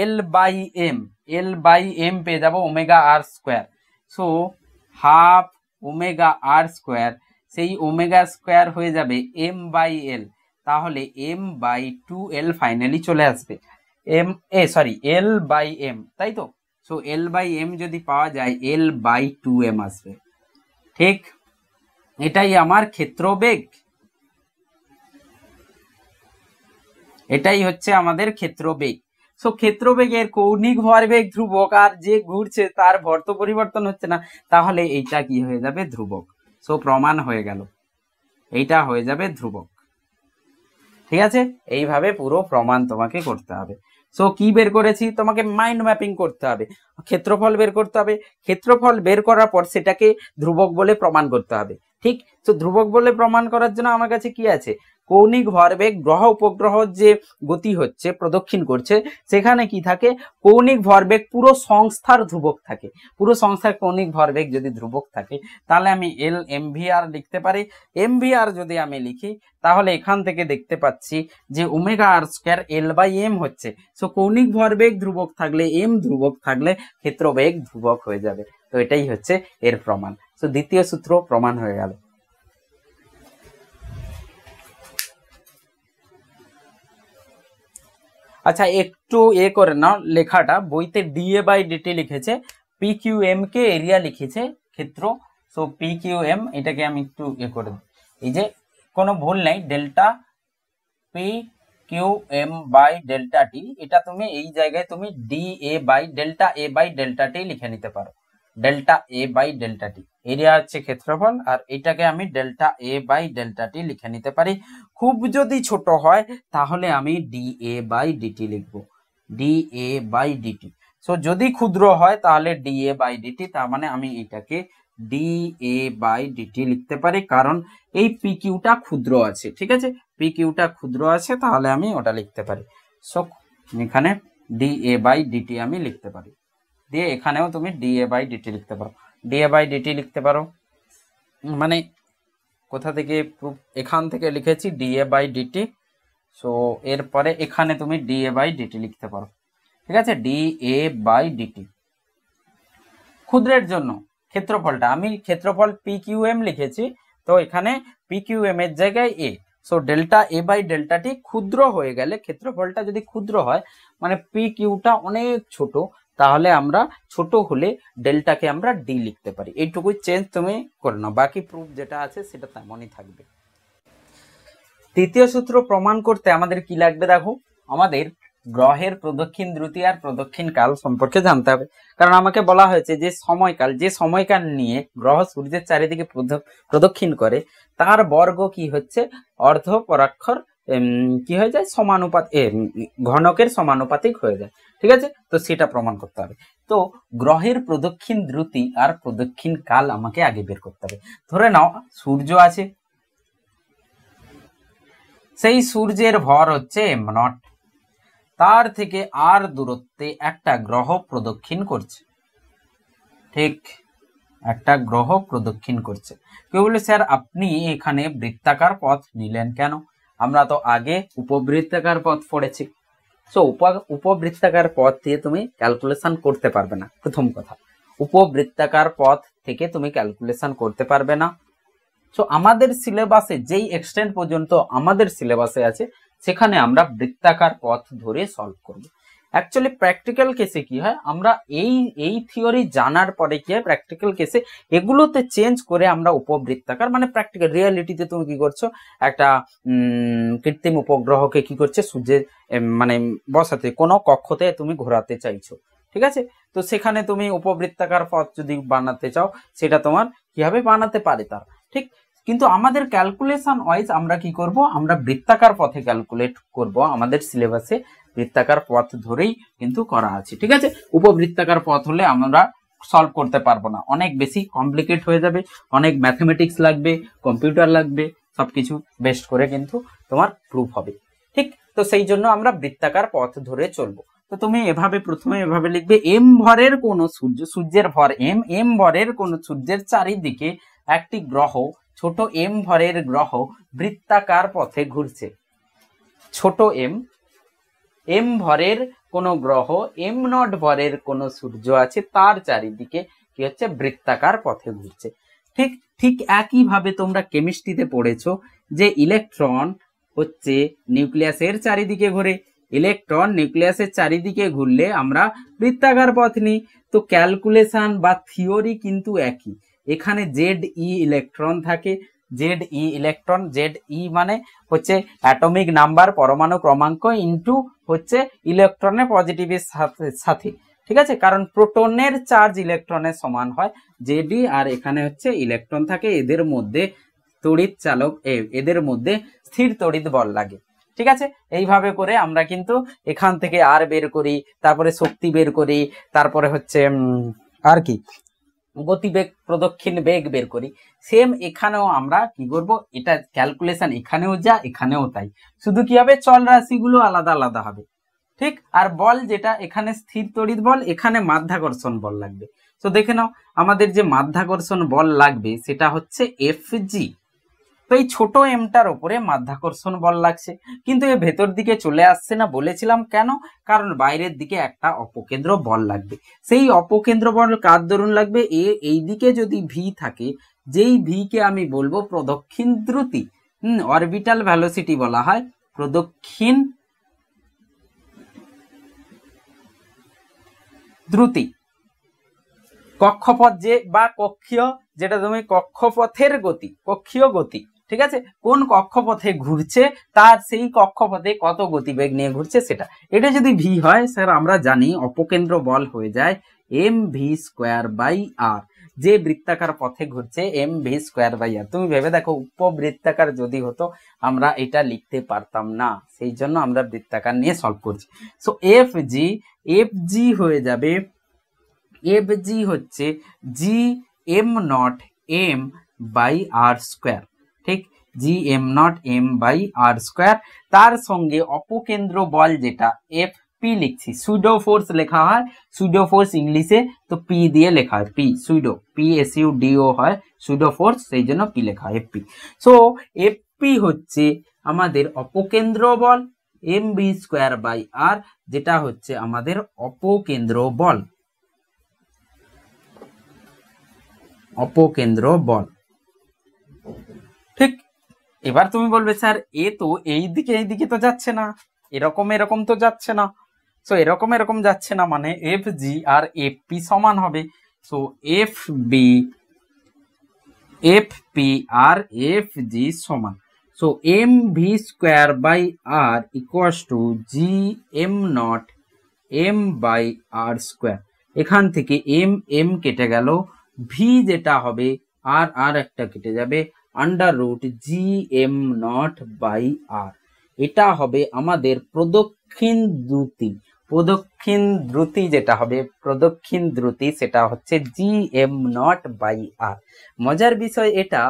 এল বাই এম পেয়ে যাব omega R square. So half omega R square, সেই ওমেগা স্কোয়ার হয়ে যাবে এম বাই এল, তাহলে এম বাই 2l ফাইনালি চলে আসবে। এল বাই এম, তাই তো? সো এল বাই এম যদি পাওয়া যায়, এল বাই 2m আসবে। ঠিক, এটাই আমার ক্ষেত্রবেগ, এটাই হচ্ছে আমাদের ক্ষেত্রবেগ। সো ক্ষেত্রবেগের কৌণিক ভরবেগ ধ্রুবক, আর যে ঘুরছে তার ভর তো পরিবর্তন হচ্ছে না, তাহলে এইটা কি হয়ে যাবে? ধ্রুবক। সো প্রমাণ হয়ে গেল, এইটা হয়ে যাবে ধ্রুবক। ঠিক আছে, এইভাবে পুরো প্রমাণ তোমাকে করতে হবে। সো কি বের করেছি? তোমাকে মাইন্ড ম্যাপিং করতে হবে, ক্ষেত্রফল বের করতে হবে, ক্ষেত্রফল বের করার পর সেটাকে ধ্রুবক বলে প্রমাণ করতে হবে। ঠিক, তো ধ্রুবক বলে প্রমাণ করার জন্য আমার কাছে কি আছে? কৌণিক ভরবেগ, গ্রহ উপগ্রহ যে গতি হচ্ছে, প্রদক্ষিণ করছে, সেখানে কি থাকে? কৌণিক ভরবেগ পুরো সংস্থার ধ্রুবক থাকে। পুরো সংস্থার কৌণিক ভরবেগ যদি ধ্রুবক থাকে, তাহলে আমি এল এম ভি আর লিখতে পারি। এম ভি আর যদি আমি লিখি, তাহলে এখান থেকে দেখতে পাচ্ছি যে omega R square L by M হচ্ছে। সো কৌণিক ভরবেগ ধ্রুবক থাকলে, এম ধ্রুবক থাকলে ক্ষেত্রবেগ ধ্রুবক হয়ে যাবে। তো এটাই হচ্ছে এর প্রমাণ। সো দ্বিতীয় সূত্র প্রমাণ হয়ে গেল। আচ্ছা, একটু করে নাও লেখাটা, বইতে ডিএ বাই ডিটি লিখেছে, পি কিউ এম কে এরিয়া লিখেছে ক্ষেত্র। সো পি কিউ এম, এটাকে আমি একটু করে দিই, এই যে কোনো ভুল নেই, delta P Q M by delta T, এটা তুমি এই জায়গায় তুমি D A by delta T লিখে নিতে পারো। Delta A by delta T area হচ্ছে ক্ষেত্রফল, আর এটাকে আমি delta A by delta T লিখে নিতে পারি। খুব যদি ছোট হয় তাহলে আমি ডি এ বাই ডিটি লিখবো, D A by DT. So যদি ক্ষুদ্র হয় তাহলে ডি এ বাই ডিটি, তার মানে আমি এটাকে ডি এ বাই ডিটি লিখতে পারি, কারণ এই পি কিউটা ক্ষুদ্র আছে। ঠিক আছে, পি কিউটা ক্ষুদ্র আছে, তাহলে আমি ওটা লিখতে পারি। সো এখানে ডি এ বাই ডিটি আমি লিখতে পারি, দিয়ে এখানেও তুমি ডি এ বাই ডিটি লিখতে পারো, ডি এ বাই ডিটি লিখতে পারো। মানে কোথা থেকে প্রুফ? এখান থেকে লিখেছি D A by DT. So এরপরে এখানে তুমি ডি এ বাই ডিটি লিখতে পারো। ঠিক আছে, ডি এ বাই ডিটি। ক্ষুদ্রের জন্য ক্ষেত্রফলটা আমি ক্ষেত্রফল পি কিউ এম লিখেছি, তো এখানে পি কিউ এম এর জায়গায় A. So delta A by delta T ক্ষুদ্র হয়ে গেলে, ক্ষেত্রফলটা যদি ক্ষুদ্র হয় মানে পি কিউটা অনেক ছোট, তাহলে আমরা ছোট হলে ডেল্টাকে আমরা ডি লিখতে পারি। এইটুকুই চেঞ্জ তুমি করে নাও, বাকি প্রুফ যেটা আছে সেটা তেমনই থাকবে। তৃতীয় সূত্র প্রমাণ করতে আমাদের কি লাগবে? দেখো, আমাদের গ্রহের প্রদক্ষিণ দ্রুতি আর প্রদক্ষিণ কাল সম্পর্কে জানতে হবে, কারণ আমাকে বলা হয়েছে যে সময়কাল নিয়ে গ্রহ সূর্যের চারিদিকে প্রদক্ষিণ করে, তার বর্গ কি হচ্ছে? অর্ধ পরাক্ষর কি হয়ে যায়? সমানুপাত ঘনকের সমানুপাতিক হয়ে যায়। ঠিক আছে, তো সেটা প্রমাণ করতে হবে। তো গ্রহের প্রদক্ষিণ দ্রুতি আর প্রদক্ষিণ কাল আমাকে আগে বের করতে হবে। ধরে নাও সূর্য আছে, সেই সূর্যের ভর হচ্ছে এম নট, তার থেকে আর দূরত্বে একটা গ্রহ প্রদক্ষিণ করছে। ঠিক, একটা গ্রহ প্রদক্ষিণ করছে। কেউ বলে স্যার আপনি এখানে বৃত্তাকার পথ নিলেন কেন? আমরা তো আগে উপবৃত্তাকার পথ পড়েছি। সো উপবৃত্তাকার পথ দিয়ে তুমি ক্যালকুলেশন করতে পারবে না। প্রথম কথা, উপবৃত্তাকার পথ থেকে তুমি ক্যালকুলেশন করতে পারবে না। সো আমাদের সিলেবাসে যেই এক্সটেন্ট পর্যন্ত আমাদের সিলেবাসে আছে, সেখানে আমরা বৃত্তাকার পথ ধরে সলভ করব। অ্যাকচুয়ালি প্র্যাকটিক্যাল কেসে কি হয়, আমরা এই থিওরি জানার পরে কি হয়, প্র্যাকটিক্যাল কেসে এগুলোতে চেঞ্জ করে আমরা উপবৃত্তাকার, মানে প্র্যাকটিক্যাল রিয়ালিটিতে তুমি কি করছো, একটা কৃত্রিম উপগ্রহকে কি করছে, সূর্যের মানে বসাতে কোনো কক্ষতে তুমি ঘোরাতে চাইছো। ঠিক আছে, তো সেখানে তুমি উপবৃত্তাকার পথ যদি বানাতে চাও, সেটা তোমার কিভাবে বানাতে পারে তার। ঠিক, কিন্তু আমাদের ক্যালকুলেশন ওয়াইজ আমরা কি করব, আমরা বৃত্তাকার পথে ক্যালকুলেট করব। আমাদের সিলেবাসে বৃত্তাকার পথ ধরেই কিন্তু করা আছে। ঠিক আছে, উপবৃত্তাকার পথ হলে আমরা সলভ করতে পারবো না, অনেক বেশি কমপ্লিকেট হয়ে যাবে, অনেক ম্যাথমেটিক্স লাগবে, কম্পিউটার লাগবে, সবকিছু বেস্ট করে কিন্তু তোমার প্রুফ হবে। ঠিক, তো সেই জন্য আমরা বৃত্তাকার পথ ধরে চলবো। তো তুমি এভাবে প্রথমে এভাবে লিখবে, এম ভরের কোন সূর্যের ভর এম ভরের কোন সূর্যের চারিদিকে একটি গ্রহ, ছোট এম ভরের গ্রহ বৃত্তাকার পথে ঘুরছে। ছোট এম ভরের কোন গ্রহ, এম নট ভরের কোন সূর্য আছে, তার চারিদিকে কি হচ্ছে, বৃত্তাকার পথে ঘুরছে। ঠিক ঠিক একইভাবে তোমরা কেমিস্ট্রিতে পড়েছো যে ইলেকট্রন হচ্ছে নিউক্লিয়াসের চারিদিকে ঘোরে, ইলেকট্রন নিউক্লিয়াসের চারিদিকে ঘুরলে আমরা বৃত্তাকার পথ নিই। তো ক্যালকুলেশন বা থিওরি কিন্তু একই। এখানে জেড ই ইলেকট্রন থাকে, Z E electron, Z E মানে হচ্ছে অ্যাটমিক নাম্বার, পরমাণু ক্রমাঙ্ক ইনটু হচ্ছে ইলেকট্রনের পজিটিভের সাথে, ঠিক আছে, কারণ প্রোটনের চার্জ ইলেকট্রনের সমান হয় জেডি, আর এখানে হচ্ছে ইলেকট্রন থাকে, এদের মধ্যে তড়িৎ চালক এদের মধ্যে স্থির তড়িৎ বল লাগে, ঠিক আছে। এইভাবে করে আমরা কিন্তু এখান থেকে আর বের করি, তারপরে শক্তি বের করি, তারপরে হচ্ছে আর কি গতিবেগ, প্রদক্ষিণ বেগ বের করি। সেম এখানেও আমরা কি করব, এটা ক্যালকুলেশন এখানেও যা এখানেও তাই, শুধু কি হবে চল রাশিগুলো আলাদা আলাদা হবে, ঠিক। আর বল যেটা এখানে স্থির তড়িৎ বল, এখানে মাধ্যাকর্ষণ বল লাগবে। তো দেখে নাও আমাদের যে মাধ্যাকর্ষণ বল লাগবে সেটা হচ্ছে এফজি। তো এই ছোট এমটার উপরে মাধ্যাকর্ষণ বল লাগছে, কিন্তু এ ভেতর দিকে চলে আসছে না, বলেছিলাম কেন, কারণ বাইরের দিকে একটা অপকেন্দ্র বল লাগবে। সেই অপকেন্দ্র বল কার দরুন লাগবে, এই দিকে যদি ভি থাকে, যেই ভি কে আমি বলবো প্রদক্ষিণ দ্রুতি, অরবিটাল ভেলোসিটি বলা হয়, প্রদক্ষিণ দ্রুতি, কক্ষপথ যে বা কক্ষীয়, যেটা তুমি কক্ষপথের গতি, কক্ষীয় গতি, ঠিক আছে, কোন কক্ষপথে ঘুরছে তার সেই কক্ষপথে কত গতিবেগ নিয়ে ঘুরছে সেটা। এটা যদি ভি হয় স্যার আমরা জানি অপকেন্দ্র বল হয়ে যায় এম ভি স্কোয়ার বাই আর, যে বৃত্তাকার পথে ঘুরছে এম ভি স্কোয়ার বাই আর। তুমি ভেবে দেখো উপবৃত্তাকার যদি হতো আমরা এটা লিখতে পারতাম না, সেই জন্য আমরা বৃত্তাকার নিয়ে সলভ করছি। সো এফ জি হয়ে যাবে, এফ জি হচ্ছে G M naught M by R square, ঠিক, G M naught M by R square. তার সঙ্গে অপকেন্দ্র বল যেটা এফ পি লিখছি, সুডো ফোর্স লেখা হয়, সুডো ফোর্স ইংলিশে তো পি দিয়ে লেখা হয়, P pseudo, P S U deo হয় সুডো ফোর্স, সেই জন্য পি লেখা হয় এফপি। সো এফপি হচ্ছে আমাদের অপকেন্দ্র বল এম বি স্কোয়ার বাই আর, যেটা হচ্ছে আমাদের অপকেন্দ্র বল, অপকেন্দ্র বল, ঠিক। এবার তুমি বলবে স্যার এ তো এই দিকে তো যাচ্ছে না, এরকম তো যাচ্ছে না। সো এরকম যাচ্ছে না মানে এফ জি আর এফ পি সমান হবে। সো এফ পি আর এফ জি সমান, so M V square by R equals to G M naught M by R square. এখান থেকে এম কেটে গেল, ভি যেটা হবে আর একটা কেটে যাবে, under root G M naught by R. এটা হবে আমাদের প্রদক্ষিণ দ্রুতি, প্রদক্ষিণ দ্রুতি যেটা হবে প্রদক্ষিণ দ্রুতি সেটা হচ্ছে জি এম নট বাই আর। মজার বিষয় এটা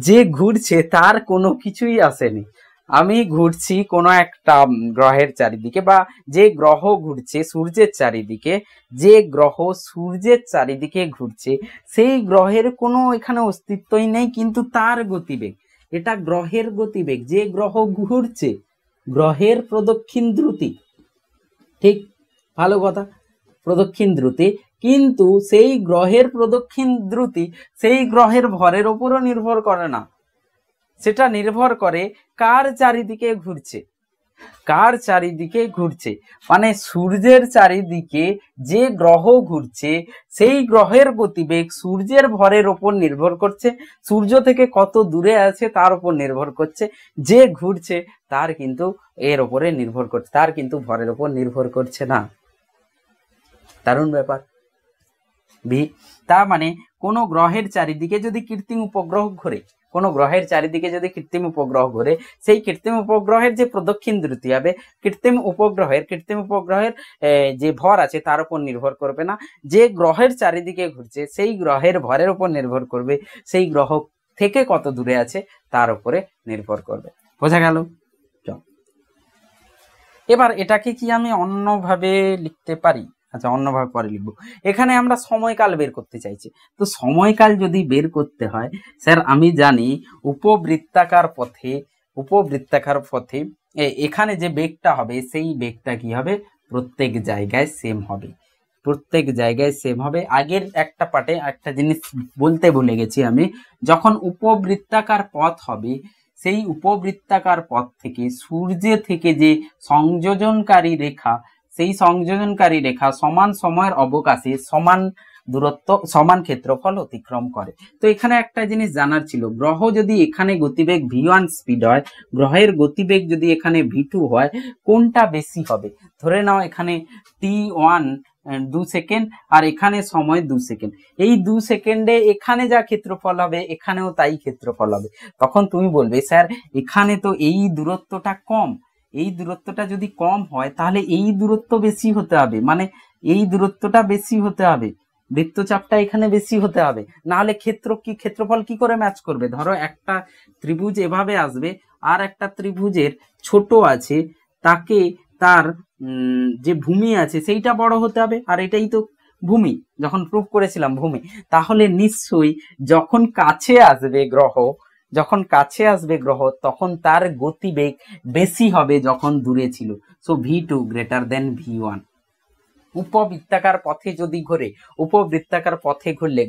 যে ঘুরছে তার কোনো কিছুই আসেনি, আমি ঘুরছি কোনো একটা গ্রহের চারিদিকে, বা যে গ্রহ ঘুরছে সূর্যের চারিদিকে, যে গ্রহ সূর্যের চারিদিকে ঘুরছে সেই গ্রহের কোনো এখানে অস্তিত্বই নেই, কিন্তু তার গতিবেগ, এটা গ্রহের গতিবেগ, যে গ্রহ ঘুরছে গ্রহের প্রদক্ষিণ দ্রুতি, ঠিক, ভালো কথা, প্রদক্ষিণ দ্রুতি, কিন্তু সেই গ্রহের প্রদক্ষিণ দ্রুতি সেই গ্রহের ভরের উপরও নির্ভর করে না, সেটা নির্ভর করে কার চারিদিকে ঘুরছে, কার চারিদিকে ঘুরছে, মানে সূর্যের চারিদিকে যে গ্রহ ঘুরছে সেই গ্রহের গতিবেগ সূর্যের ভরের উপর নির্ভর করছে, সূর্য থেকে কত দূরে আছে তার উপর নির্ভর করছে, যে ঘুরছে তার কিন্তু এর উপরে নির্ভর করছে, তার কিন্তু ভরের উপর নির্ভর করছে না। দারুণ ব্যাপার ভি। তার মানে কোনো গ্রহের চারিদিকে যদি কৃত্রিম উপগ্রহ ঘোরে, কোনো গ্রহের চারিদিকে যদি কৃত্রিম উপগ্রহ ঘোরে, সেই কৃত্রিম উপগ্রহের যে প্রদক্ষিণ দ্রুতি হবে কৃত্রিম উপগ্রহের যে ভর আছে তার উপর নির্ভর করবে না, যে গ্রহের চারিদিকে ঘুরছে সেই গ্রহের ভরের উপর নির্ভর করবে, সেই গ্রহ থেকে কত দূরে আছে তার উপরে নির্ভর করবে। বোঝা গেল? এবার এটাকে কি আমি অন্যভাবে লিখতে পারি? আচ্ছা, অন্যভাবে পরে লিখবো। এখানে আমরা সময়কাল বের করতে চাইছি, তো সময়কাল যদি বের করতে হয় স্যার আমি জানি উপবৃত্তাকার পথে এখানে যে বেগটা হবে সেই বেগটা কি হবে, প্রত্যেক জায়গায় সেম হবে, প্রত্যেক জায়গায় সেম হবে। আগের একটা পার্টে একটা জিনিস বলতে ভুলে গেছি আমি, যখন উপবৃত্তাকার পথ হবে সেই উপবৃত্তাকার পথ থেকে সূর্য থেকে যে সংযোজনকারী রেখা, সেই সংযোজনকারী রেখা সমান সময়ের অবকাশে সমান দূরত্ব সমান ক্ষেত্রফল অতিক্রম করে। তো এখানে একটা জিনিস জানার ছিল, গ্রহ যদি এখানে গতিবেগ v1 স্পিড হয়, গ্রহের গতিবেগ যদি এখানে v2 হয়, কোনটা বেশি হবে? ধরে নাও এখানে t1 2 সেকেন্ড আর এখানে সময় 2 সেকেন্ড, এই 2 সেকেন্ডে এখানে যা ক্ষেত্রফল হবে এখানেও তাই ক্ষেত্রফল হবে। তখন তুমি বলবে স্যার এখানে তো এই দূরত্বটা কম, এই দূরত্বটা যদি কম হয় তাহলে এই দূরত্ব বেশি হতে হবে, মানে এই দূরত্বটা বেশি হতে হবে, বৃত্তচাপটা এখানে বেশি হতে হবে, না হলে ক্ষেত্রফল কি করে ম্যাচ করবে? ধরো একটা ত্রিভুজ এভাবে আসবে আর একটা ত্রিভুজের ছোট আছে, তাকে তার যে ভূমি আছে সেইটা বড় হতে হবে, আর এটাই তো ভূমি, যখন প্রুফ করেছিলাম ভূমি, তাহলে নিশ্চয়ই যখন কাছে আসবে গ্রহ তখন তার গতিবেগ বেশি হবে যখন দূরে ছিল। So v2 greater than v1। উপবৃত্তাকার পথে যদি ঘোরে, উপবৃত্তাকার পথে ঘুরলে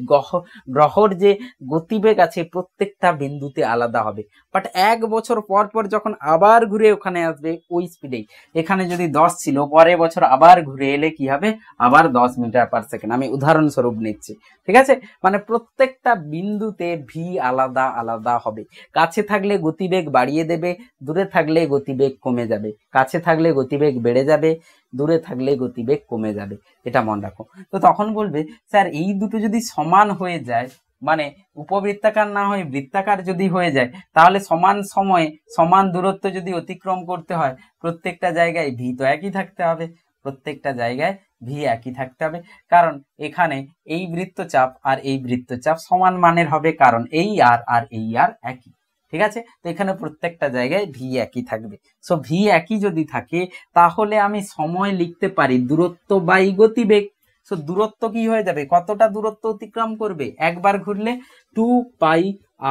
গ্রহর যে গতিবেগ আছে প্রত্যেকটা বিন্দুতে আলাদা হবে, বাট 1 বছর পর পর যখন আবার ঘুরে ওখানে আসবে ওই স্পিডেই, এখানে যদি 10 ছিল পরের বছর আবার ঘুরে এলে কি হবে? আবার 10 মিটার পার সেকেন্ড। আমি উদাহরণস্বরূপ নিচ্ছি, ঠিক আছে? মানে প্রত্যেকটা বিন্দুতে ভি আলাদা আলাদা হবে। কাছে থাকলে গতিবেগ বাড়িয়ে দেবে, দূরে থাকলে গতিবেগ কমে যাবে, কাছে থাকলে গতিবেগ বেড়ে যাবে, দূরে থাকলে গতিবেগ কমে যাবে, এটা মনে রাখো। তো তখন বলবে স্যার এই দুটো যদি সমান হয়ে যায়, মানে উপবৃত্তাকার না হয়ে বৃত্তাকার যদি হয়ে যায়, তাহলে সমান সময়ে সমান দূরত্ব যদি অতিক্রম করতে হয় প্রত্যেকটা জায়গায় ভি তো একই থাকতে হবে, প্রত্যেকটা জায়গায় ভি একই থাকতে হবে, কারণ এখানে এই বৃত্তচাপ আর এই বৃত্তচাপ সমান মানের হবে, কারণ এই আর এই আর একই, ঠিক আছে? তো এখানে প্রত্যেকটা জায়গায় ভি একই থাকবে। সো ভি একই যদি থাকে তাহলে আমি সময় লিখতে পারি দূরত্ব বাই গতিবেগ। সো দূরত্ব কি হয়ে যাবে? কতটা দূরত্ব অতিক্রম করবে একবার ঘুরলে? 2 পাই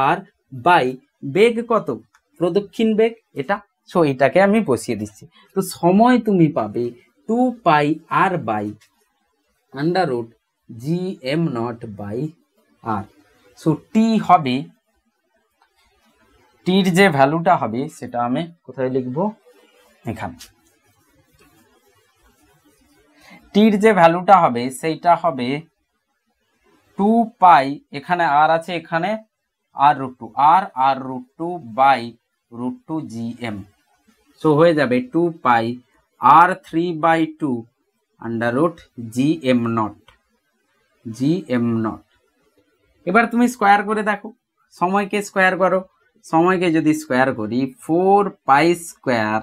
আর বাই বেগ কত? প্রদক্ষিণ বেগ এটা। সো এটাকে আমি বসিয়ে দিচ্ছি। তো সময় তুমি পাবে 2 pi R by under root gm0 by R. So T হবে, টির যে ভ্যালুটা হবে সেটা আমি কোথায় লিখবো? এখানে। টির যে ভ্যালুটা হবে সেইটা হবে 2 পাই, এখানে আর আছে, এখানে R root two, R root two by root two gm। So হয়ে যাবে 2 পাই আর 3/2 আন্ডার রুট gm0। এবার তুমি স্কোয়ার করে দেখো, সময়কে স্কোয়ার করো, সময়কে যদি স্কোয়ার করি 4 pi square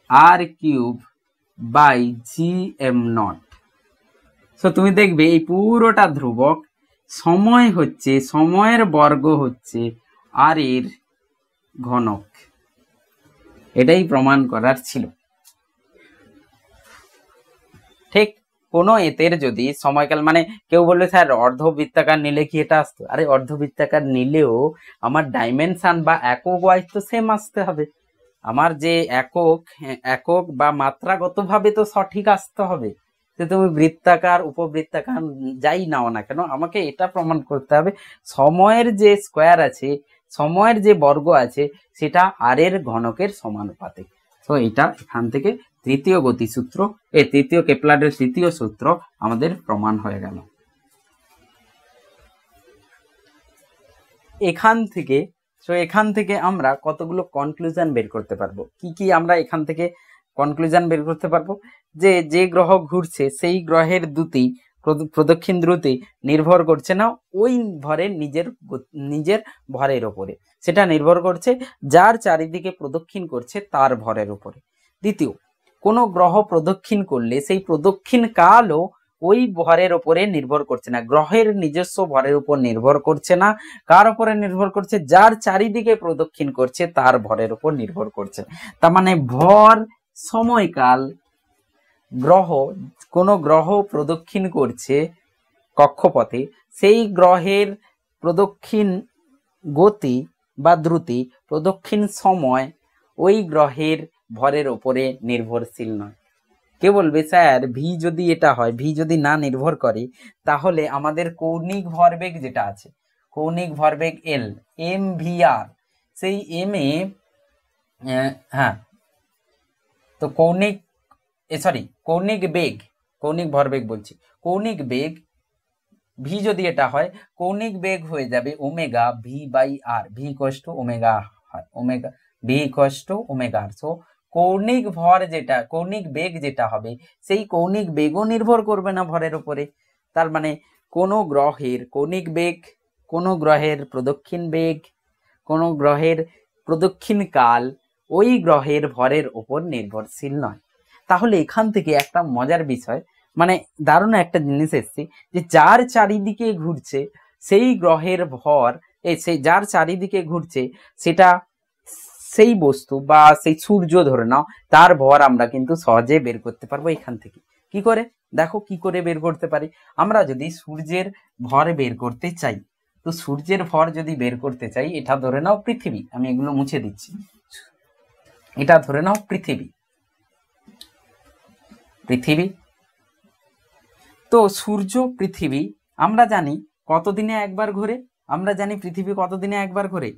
R cube by gm0। So তুমি দেখবে এই পুরোটা ধ্রুবক, সময় হচ্ছে, সময়ের বর্গ হচ্ছে আর এর ঘনক, এটাই প্রমাণ করার ছিল, ঠিক? কোনো এতের যদি সময়কাল, মানে কেউ বলবে স্যার অর্ধবৃত্তাকার নিলে কি এটা আসতো? আরে অর্ধবৃত্তাকার নিলেও আমার ডাইমেনশন বা একক ওয়াইজ তো সেম আসতে হবে, আমার যে একক বা মাত্রাগতভাবে তো সঠিক আসতে হবে। যে তুমি বৃত্তাকার উপবৃত্তাকার যাই নাও না কেন, আমাকে এটা প্রমাণ করতে হবে সময়ের যে স্কোয়ার আছে, সময়ের যে বর্গ আছে সেটা আর এর ঘনকের সমানুপাতিক। তো এটা এখান থেকে তৃতীয় গতিসূত্র, তৃতীয় কেপলারের তৃতীয় সূত্র আমাদের প্রমাণ হয়ে গেল। এখান থেকে আমরা কতগুলো কনক্লুশন বের করতে পারবো। কি আমরা এখান থেকে কনক্লুশন বের করতে পারবো? যে গ্রহ ঘুরছে সেই গ্রহের প্রদক্ষিণ দ্রুতি নির্ভর করছে না ওই ভরের নিজের ভরের ওপরে, সেটা নির্ভর করছে যার চারিদিকে প্রদক্ষিণ করছে তার ভরের উপরে। দ্বিতীয়, কোনো গ্রহ প্রদক্ষিণ করলে সেই প্রদক্ষিণ কালও ওই ভরের উপরে নির্ভর করছে না, গ্রহের নিজস্ব ভরের উপর নির্ভর করছে না, কার উপরে নির্ভর করছে? যার চারিদিকে প্রদক্ষিণ করছে তার ভরের উপর নির্ভর করছে। তার মানে ভর, সময়কাল, কোনো গ্রহ প্রদক্ষিণ করছে কক্ষপথে, সেই গ্রহের প্রদক্ষিণ গতি বা দ্রুতি, প্রদক্ষিণ সময় ওই গ্রহের ভরের উপরে নির্ভরশীল নয়। কে বলবে স্যার ভি যদি এটা হয়, ভি যদি না নির্ভর করে, তাহলে আমাদের কৌণিক ভরবেগ যেটা আছে, কৌণিক ভরবেগ এল, এম ভি আর, সেই এম এ হ্যাঁ, তো কৌণিক বেগ, কৌণিক ভরবেগ বলছি, কৌণিক বেগ ভি যদি এটা হয়, কৌণিক বেগ হয়ে যাবে omega V by R, V equals to omega হয়, omega V equals to omega R. So কৌণিক ভর যেটা, কৌণিক বেগ যেটা হবে, সেই কৌণিক বেগও নির্ভর করবে না ভরের উপরে। তার মানে কোনো গ্রহের কৌণিক বেগ, কোনো গ্রহের প্রদক্ষিণ বেগ, কোনো গ্রহের প্রদক্ষিণ কাল ওই গ্রহের ভরের উপর নির্ভরশীল নয়। তাহলে এখান থেকে একটা মজার বিষয়, মানে দারুণ একটা জিনিস এসছে, যে যার চারিদিকে ঘুরছে সেই গ্রহের ভর, সেই যার চারিদিকে ঘুরছে সেটা সেই বস্তু বা সেই সূর্য ধরে নাও, তার ভর আমরা কিন্তু সহজে বের করতে পারবো এখান থেকে। কি করে? দেখো কি করে বের করতে পারি। আমরা যদি সূর্যের ভর বের করতে চাই, তো সূর্যের ভর যদি বের করতে চাই, এটা ধরে নাও পৃথিবী, আমি এগুলো মুছে দিচ্ছি, এটা ধরে নাও পৃথিবী, পৃথিবী। তো সূর্য পৃথিবী আমরা জানি কতদিনে একবার ঘোরে, আমরা জানি পৃথিবী কতদিনে একবার ঘোরে,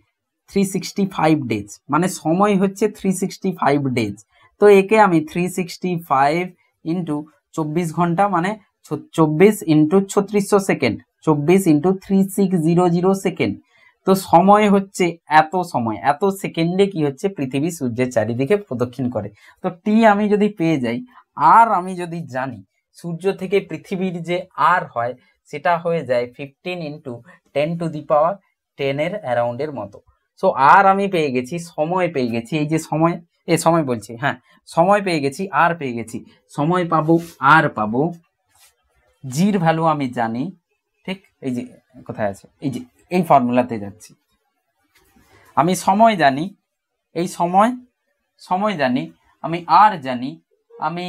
365 ডেজ, মানে সময় হচ্ছে 365 ডেজ। তো একে আমি 365 ইন্টু 24 ঘন্টা, মানে 24 ইন্টু 3600 সেকেন্ড, 24 ইন্টু 3600 সেকেন্ড। তো সময় হচ্ছে এত সময়, এত সেকেন্ডে কি হচ্ছে, পৃথিবী সূর্যের চারিদিকে প্রদক্ষিণ করে। তো টি আমি যদি পেয়ে যাই, আর আমি যদি জানি সূর্য থেকে পৃথিবীর যে আর হয়, সেটা হয়ে যায় 15 ইন্টু 10⁻10 এর অ্যারাউন্ডের মতো। সো আর আমি পেয়ে গেছি, সময় পেয়ে গেছি, এই যে সময়, সময় বলছি, হ্যাঁ সময় পেয়ে গেছি, আর পেয়ে গেছি, সময় পাবো, আর পাবো, জির ভ্যালু আমি জানি, ঠিক এই যে কোথায় আছে, এই যে এই ফর্মুলাতে যাচ্ছি, আমি সময় জানি, এই সময় জানি, আমি আর জানি, আমি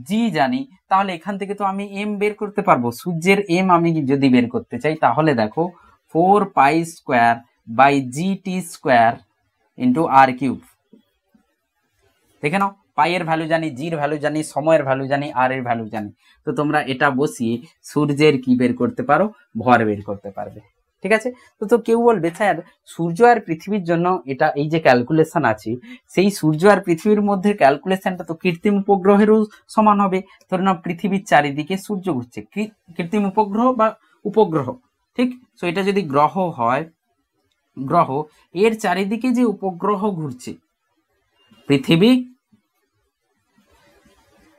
জি জানি, তাহলে এখান থেকে তো আমি এম বের করতে পারবো। সূর্যের এম আমি যদি বের করতে চাই, তাহলে দেখো 4π² by GT² into R cube. দেখে নাও, পাইয়ের ভ্যালু জানি, জির ভ্যালু জানি, সময়ের ভ্যালু জানি, আর এর ভ্যালু জানি। তো তোমরা এটা বসিয়ে সূর্যের কি বের করতে পারো, ভর বের করতে পারবে। ঠিক আছে। তো কেউ বলবে স্যার সূর্য আর পৃথিবীর জন্য এটা এই যে ক্যালকুলেশন আছে, সেই সূর্য আর পৃথিবীর মধ্যে ক্যালকুলেশনটা তো কৃত্রিম উপগ্রহেরও সমান হবে। ধরে নাও পৃথিবীর চারিদিকে সূর্য ঘুরছে, কৃত্রিম উপগ্রহ বা উপগ্রহ, ঠিক। তো এটা যদি গ্রহ হয়, গ্রহ এর চারিদিকে যে উপগ্রহ ঘুরছে, পৃথিবী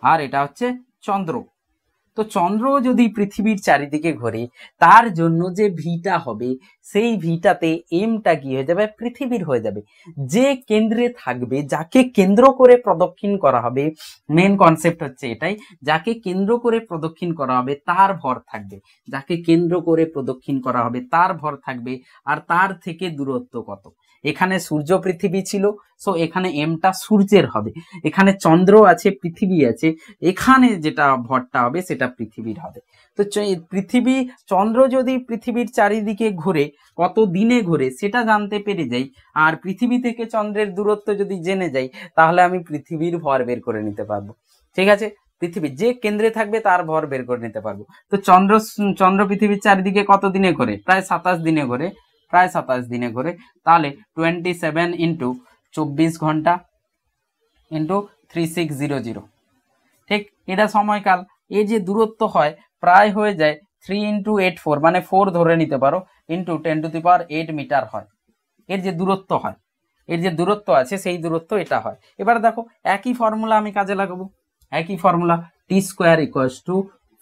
আর এটা হচ্ছে চন্দ্র। তো চন্দ্র যদি পৃথিবীর চারিদিকে ঘোরে, তার জন্য যে ভিটা হবে, সেই ভিটাতে এমটা কি হয়ে যাবে, পৃথিবীর হয়ে যাবে। যে কেন্দ্রে থাকবে, যাকে কেন্দ্র করে প্রদক্ষিণ করা হবে, মেন কনসেপ্ট হচ্ছে এটাই, যাকে কেন্দ্র করে প্রদক্ষিণ করা হবে তার ভর থাকবে, যাকে কেন্দ্র করে প্রদক্ষিণ করা হবে তার ভর থাকবে। আর তার থেকে দূরত্ব কত, এখানে সূর্য পৃথিবী ছিল, সো এখানে এমটা সূর্যের হবে, এখানে চন্দ্র আছে, পৃথিবী আছে, এখানে যেটা ভরটা হবে সেটা পৃথিবীর হবে। তো পৃথিবী, চন্দ্র যদি পৃথিবীর চারিদিকে ঘুরে, কত দিনে ঘুরে সেটা জানতে পেরে যাই, আর পৃথিবী থেকে চন্দ্রের দূরত্ব যদি জেনে যাই, তাহলে আমি পৃথিবীর ভর বের করে নিতে পারবো। ঠিক আছে, পৃথিবী যে কেন্দ্রে থাকবে তার ভর বের করে নিতে পারবো। তো চন্দ্র পৃথিবীর চারিদিকে কত দিনে ঘোরে, প্রায় 27 দিনে ঘোরে, প্রায় 27 দিনে ঘোরে। তাহলে 27 ইন্টু 24 ঘন্টা ইন্টু 3600, ঠিক। এটা সময়কাল। এই যে দূরত্ব হয়, প্রায় হয়ে যায় 3 ইন্টু 84, মানে 4 ধরে নিতে পারো, ইন্টু 10⁸ মিটার হয়। এর যে দূরত্ব হয়, এর যে দূরত্ব আছে সেই দূরত্ব এটা হয়। এবার দেখো একই ফর্মুলা আমি কাজে লাগাবো, একই ফর্মুলা, T² =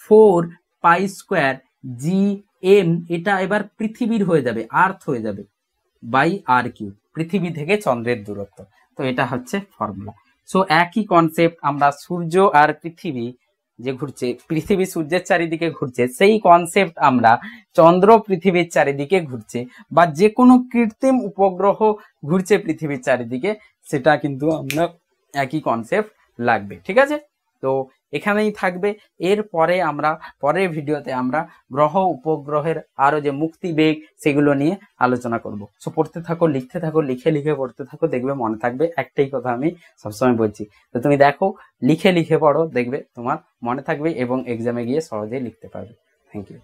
4π² GM, এটা এবার পৃথিবীর হয়ে যাবে, আর্থ হয়ে যাবে, বাই আর কিউব, পৃথিবী থেকে চন্দ্রের দূরত্ব। তো এটা হচ্ছে ফর্মুলা। সো একই কনসেপ্ট, আমরা সূর্য আর পৃথিবী যে ঘুরছে, পৃথিবী সূর্যের চারিদিকে ঘুরছে, সেই কনসেপ্ট আমরা চন্দ্র পৃথিবীর চারিদিকে ঘুরছে, বা যে কোনো কৃত্রিম উপগ্রহ ঘুরছে পৃথিবীর চারিদিকে, সেটা কিন্তু আমরা একই কনসেপ্ট লাগবে। ঠিক আছে, তো তো এখানেই থাকবে। এরপরে আমরা পরের ভিডিওতে আমরা গ্রহ উপগ্রহের আরো যে মুক্তি বেগ সেগুলো নিয়ে আলোচনা করব। সো পড়তে থাকো, লিখতে থাকো, লিখে লিখে পড়তে থাকো, দেখবে মনে থাকবে। একটাই কথা আমি সবসময় বলছি, তো তুমি দেখো, লিখে লিখে পড়ো, দেখবে তোমার মনে থাকবে এবং এক্সামে গিয়ে সহজেই লিখতে পারবে। Thank you.